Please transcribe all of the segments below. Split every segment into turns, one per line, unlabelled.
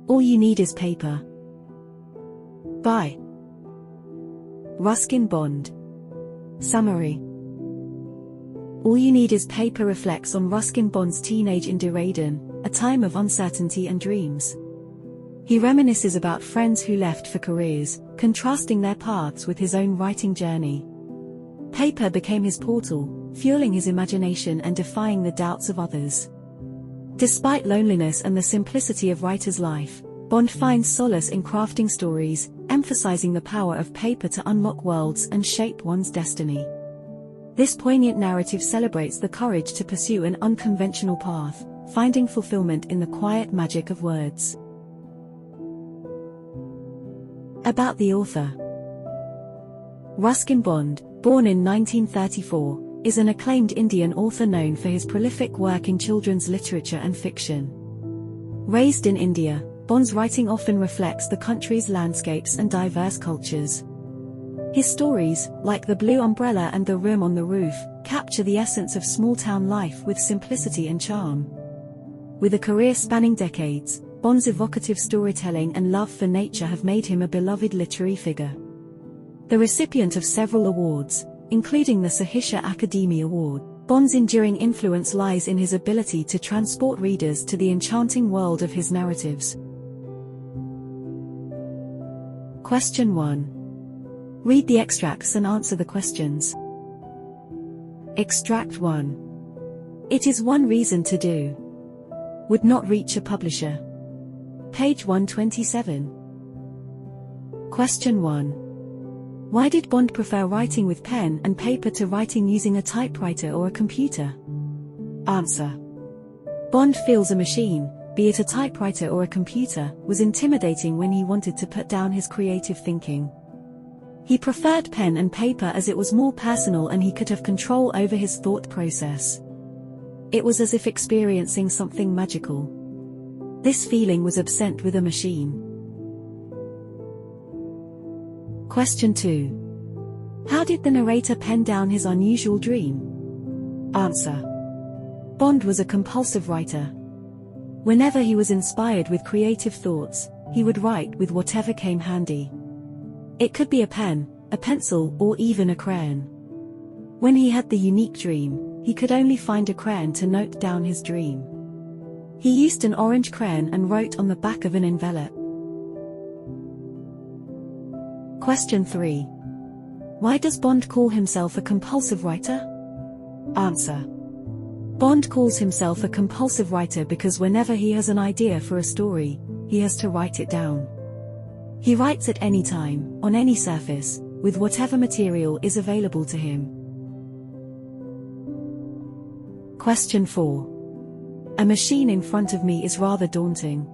All You Need Is Paper. By Ruskin Bond. Summary. All You Need Is Paper reflects on Ruskin Bond's teenage in Deraden, a time of uncertainty and dreams. He reminisces about friends who left for careers, contrasting their paths with his own writing journey. Paper became his portal, fueling his imagination and defying the doubts of others. Despite loneliness and the simplicity of writer's life, Bond finds solace in crafting stories, emphasizing the power of paper to unlock worlds and shape one's destiny. This poignant narrative celebrates the courage to pursue an unconventional path, finding fulfillment in the quiet magic of words. About the author. Ruskin Bond, born in 1934, is an acclaimed Indian author known for his prolific work in children's literature and fiction. Raised in India, Bond's writing often reflects the country's landscapes and diverse cultures. His stories, like The Blue Umbrella and The Room on the Roof, capture the essence of small-town life with simplicity and charm. With a career spanning decades, Bond's evocative storytelling and love for nature have made him a beloved literary figure. The recipient of several awards, including the Sahitya Akademi Award, Bond's enduring influence lies in his ability to transport readers to the enchanting world of his narratives. Question 1. Read the extracts and answer the questions. Extract 1. It is one reason to do. Would not reach a publisher. Page 127. Question 1. Why did Bond prefer writing with pen and paper to writing using a typewriter or a computer? Answer. Bond feels a machine, be it a typewriter or a computer, was intimidating when he wanted to put down his creative thinking. He preferred pen and paper as it was more personal and he could have control over his thought process. It was as if experiencing something magical. This feeling was absent with a machine. Question 2. How did the narrator pen down his unusual dream? Answer. Bond was a compulsive writer. Whenever he was inspired with creative thoughts, he would write with whatever came handy. It could be a pen, a pencil, or even a crayon. When he had the unique dream, he could only find a crayon to note down his dream. He used an orange crayon and wrote on the back of an envelope. Question 3. Why does Bond call himself a compulsive writer? Answer. Bond calls himself a compulsive writer because whenever he has an idea for a story, he has to write it down. He writes at any time, on any surface, with whatever material is available to him. Question 4. A machine in front of me is rather daunting.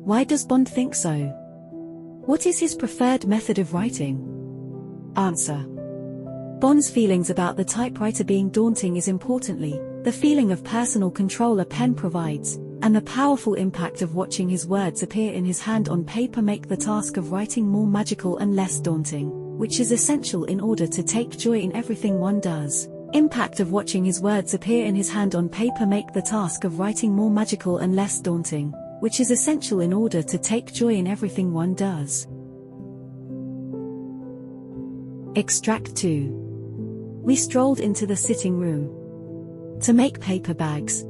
Why does Bond think so? What is his preferred method of writing? Answer. Bond's feelings about the typewriter being daunting is importantly, the feeling of personal control a pen provides, and the powerful impact of watching his words appear in his hand on paper make the task of writing more magical and less daunting, which is essential in order to take joy in everything one does. Impact of watching his words appear in his hand on paper make the task of writing more magical and less daunting, which is essential in order to take joy in everything one does. Extract 2. We strolled into the sitting room to make paper bags.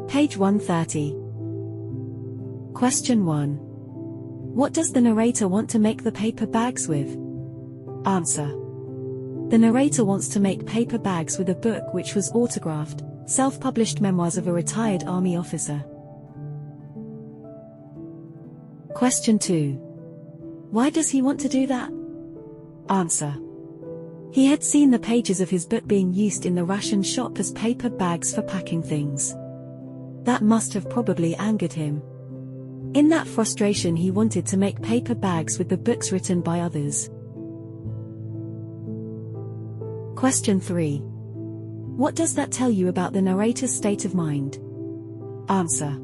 Page 130. Question 1. What does the narrator want to make the paper bags with? Answer. The narrator wants to make paper bags with a book which was autographed, self-published memoirs of a retired army officer. Question 2. Why does he want to do that? Answer. He had seen the pages of his book being used in the ration shop as paper bags for packing things. That must have probably angered him. In that frustration he wanted to make paper bags with the books written by others. Question 3. What does that tell you about the narrator's state of mind? Answer.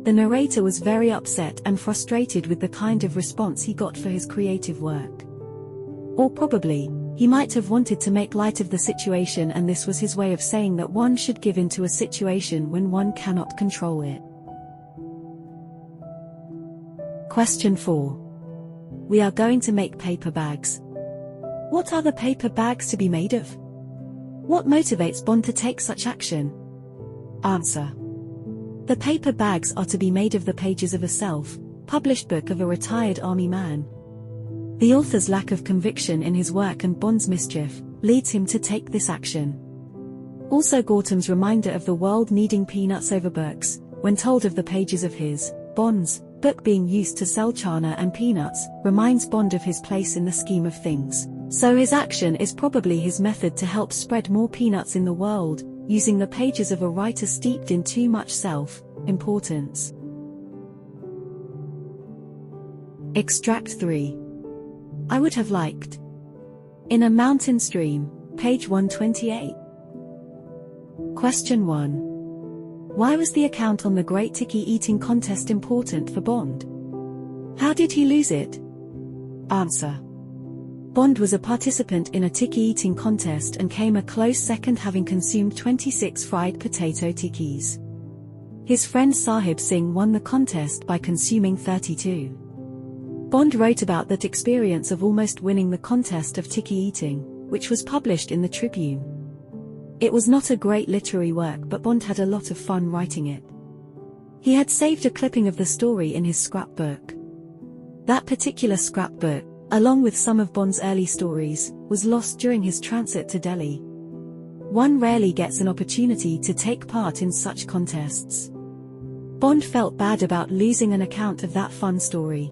The narrator was very upset and frustrated with the kind of response he got for his creative work. Or probably, he might have wanted to make light of the situation, and this was his way of saying that one should give in to a situation when one cannot control it. Question 4. We are going to make paper bags. What are the paper bags to be made of? What motivates Bond to take such action? Answer. The paper bags are to be made of the pages of a self-published book of a retired army man. The author's lack of conviction in his work and Bond's mischief leads him to take this action. Also, Gortam's reminder of the world needing peanuts over books, when told of the pages of his, Bond's, book being used to sell chana and peanuts, reminds Bond of his place in the scheme of things. So his action is probably his method to help spread more peanuts in the world, using the pages of a writer steeped in too much self-importance. Extract 3. I would have liked. In a mountain stream, page 128. Question 1. Why was the account on the Great Tiki Eating Contest important for Bond? How did he lose it? Answer. Bond was a participant in a tiki eating contest and came a close second, having consumed 26 fried potato tikis. His friend Sahib Singh won the contest by consuming 32. Bond wrote about that experience of almost winning the contest of tiki eating, which was published in the Tribune. It was not a great literary work, but Bond had a lot of fun writing it. He had saved a clipping of the story in his scrapbook. That particular scrapbook, along with some of Bond's early stories, was lost during his transit to Delhi. One rarely gets an opportunity to take part in such contests. Bond felt bad about losing an account of that fun story.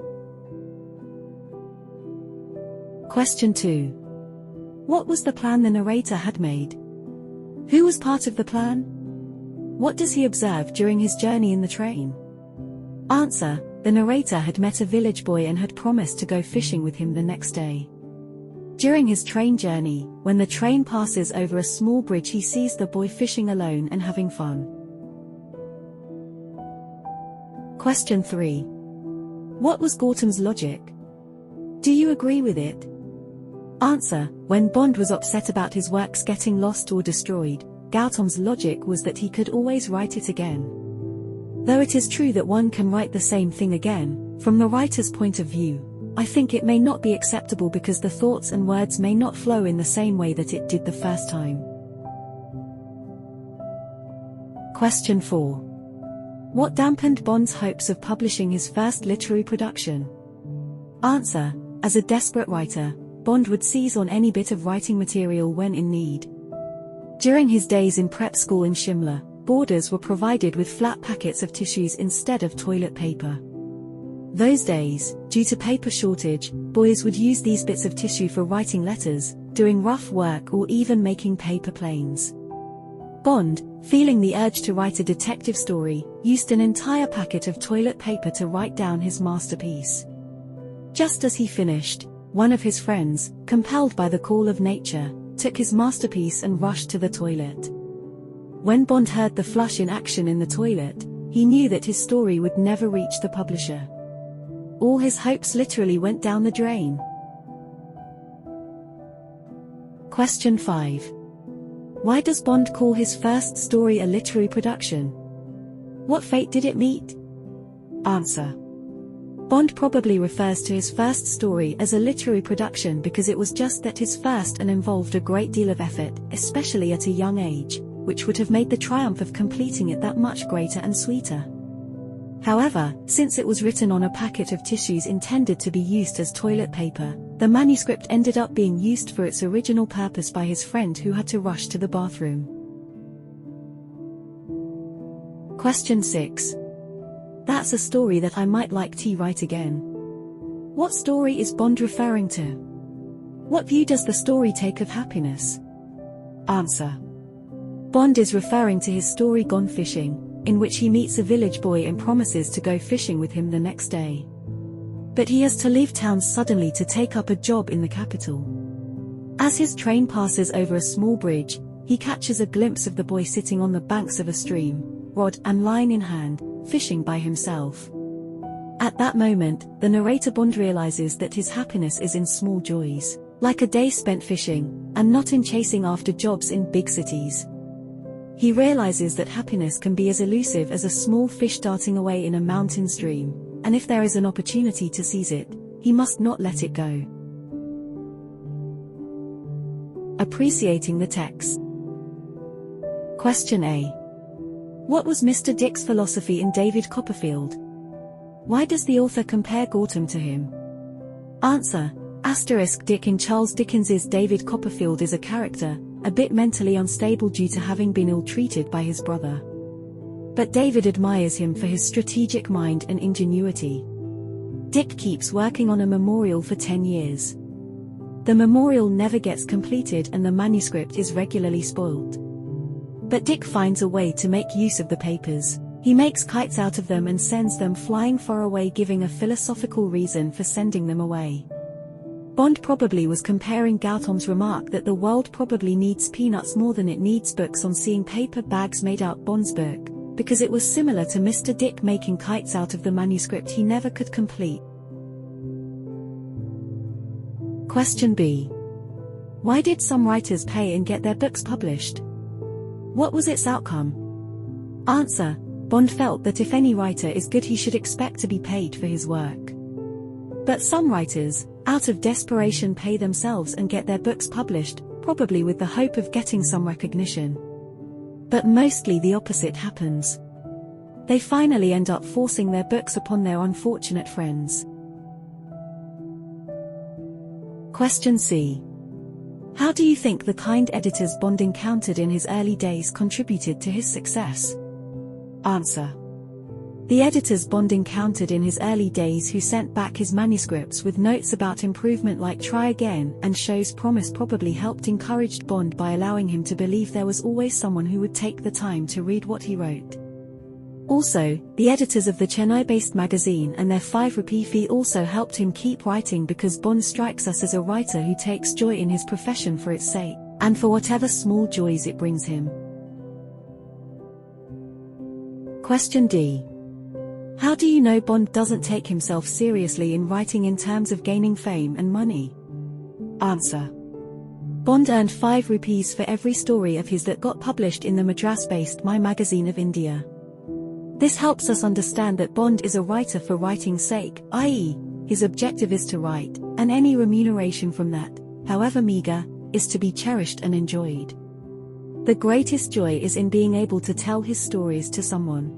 Question 2. What was the plan the narrator had made? Who was part of the plan? What does he observe during his journey in the train? Answer. The narrator had met a village boy and had promised to go fishing with him the next day. During his train journey, when the train passes over a small bridge, he sees the boy fishing alone and having fun. Question 3. What was Gortam's logic? Do you agree with it? Answer. When Bond was upset about his works getting lost or destroyed, Gautam's logic was that he could always write it again. Though it is true that one can write the same thing again, from the writer's point of view, I think it may not be acceptable because the thoughts and words may not flow in the same way that it did the first time. Question 4. What dampened Bond's hopes of publishing his first literary production? Answer. As a desperate writer, Bond would seize on any bit of writing material when in need. During his days in prep school in Shimla, boarders were provided with flat packets of tissues instead of toilet paper. Those days, due to paper shortage, boys would use these bits of tissue for writing letters, doing rough work, or even making paper planes. Bond, feeling the urge to write a detective story, used an entire packet of toilet paper to write down his masterpiece. Just as he finished, one of his friends, compelled by the call of nature, took his masterpiece and rushed to the toilet. When Bond heard the flush in action in the toilet, he knew that his story would never reach the publisher. All his hopes literally went down the drain. Question 5. Why does Bond call his first story a literary production? What fate did it meet? Answer. Bond probably refers to his first story as a literary production because it was just that his first and involved a great deal of effort, especially at a young age, which would have made the triumph of completing it that much greater and sweeter. However, since it was written on a packet of tissues intended to be used as toilet paper, the manuscript ended up being used for its original purpose by his friend who had to rush to the bathroom. Question 6. That's a story that I might like to write again. What story is Bond referring to? What view does the story take of happiness? Answer. Bond is referring to his story Gone Fishing, in which he meets a village boy and promises to go fishing with him the next day. But he has to leave town suddenly to take up a job in the capital. As his train passes over a small bridge, he catches a glimpse of the boy sitting on the banks of a stream, rod and line in hand, fishing by himself. At that moment, the narrator Bond realizes that his happiness is in small joys, like a day spent fishing, and not in chasing after jobs in big cities. He realizes that happiness can be as elusive as a small fish darting away in a mountain stream, and if there is an opportunity to seize it, he must not let it go. Appreciating the text. Question A. What was Mr. Dick's philosophy in David Copperfield? Why does the author compare Gortham to him? Answer. Dick in Charles Dickens's David Copperfield is a character, a bit mentally unstable due to having been ill-treated by his brother. But David admires him for his strategic mind and ingenuity. Dick keeps working on a memorial for 10 years. The memorial never gets completed and the manuscript is regularly spoiled. But Dick finds a way to make use of the papers. He makes kites out of them and sends them flying far away, giving a philosophical reason for sending them away. Bond probably was comparing Gautam's remark that the world probably needs peanuts more than it needs books on seeing paper bags made out Bond's book, because it was similar to Mr. Dick making kites out of the manuscript he never could complete. Question B. Why did some writers pay and get their books published? What was its outcome? Answer. Bond felt that if any writer is good he should expect to be paid for his work. But some writers, out of desperation, pay themselves and get their books published, probably with the hope of getting some recognition. But mostly the opposite happens. They finally end up forcing their books upon their unfortunate friends. Question C. How do you think the kind editors Bond encountered in his early days contributed to his success? Answer. The editors Bond encountered in his early days who sent back his manuscripts with notes about improvement like try again and shows promise probably helped encourage Bond by allowing him to believe there was always someone who would take the time to read what he wrote. Also, the editors of the Chennai-based magazine and their 5 rupee fee also helped him keep writing, because Bond strikes us as a writer who takes joy in his profession for its sake, and for whatever small joys it brings him. Question D. How do you know Bond doesn't take himself seriously in writing in terms of gaining fame and money? Answer. Bond earned 5 rupees for every story of his that got published in the Madras-based My Magazine of India. This helps us understand that Bond is a writer for writing's sake, i.e., his objective is to write, and any remuneration from that, however meager, is to be cherished and enjoyed. The greatest joy is in being able to tell his stories to someone.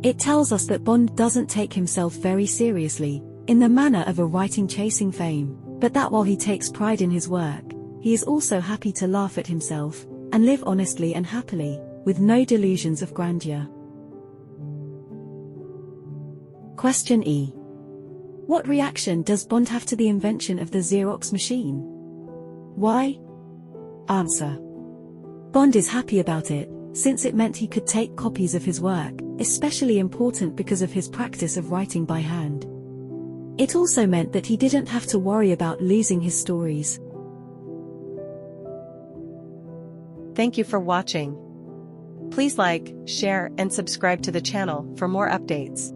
It tells us that Bond doesn't take himself very seriously, in the manner of a writing chasing fame, but that while he takes pride in his work, he is also happy to laugh at himself, and live honestly and happily, with no delusions of grandeur. Question E. What reaction does Bond have to the invention of the Xerox machine? Why? Answer. Bond is happy about it, since it meant he could take copies of his work, especially important because of his practice of writing by hand. It also meant that he didn't have to worry about losing his stories.
Thank you for watching. Please like, share, and subscribe to the channel for more updates.